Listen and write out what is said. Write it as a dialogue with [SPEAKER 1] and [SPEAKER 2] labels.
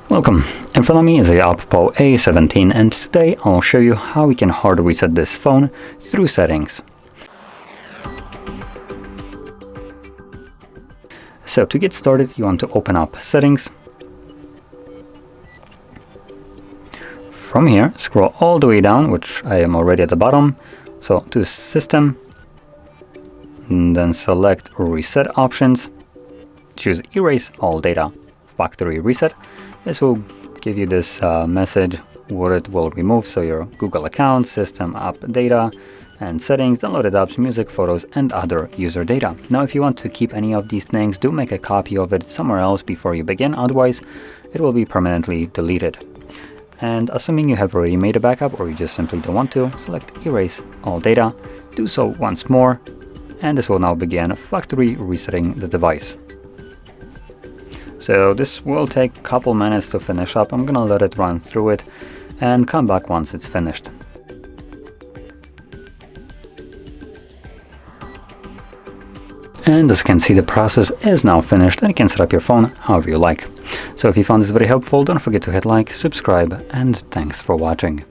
[SPEAKER 1] Welcome, in front of me is a OPPO A17 and today I'll show you how we can hard reset this phone through settings. So to get started you want to open up settings. From here scroll all the way down, which I am already at the bottom, so to system, and then select reset options, choose erase all data factory reset. This will give you this message what it will remove, so your Google account, system, app data, and settings, downloaded apps, music, photos, and other user data. Now if you want to keep any of these things, do make a copy of it somewhere else before you begin, otherwise it will be permanently deleted. And assuming you have already made a backup or you just simply don't want to, select erase all data, do so once more, and this will now begin factory resetting the device. So this will take a couple minutes to finish up. I'm gonna let it run through it and come back once it's finished. And as you can see, the process is now finished and you can set up your phone however you like. So if you found this very helpful, don't forget to hit like, subscribe, and thanks for watching.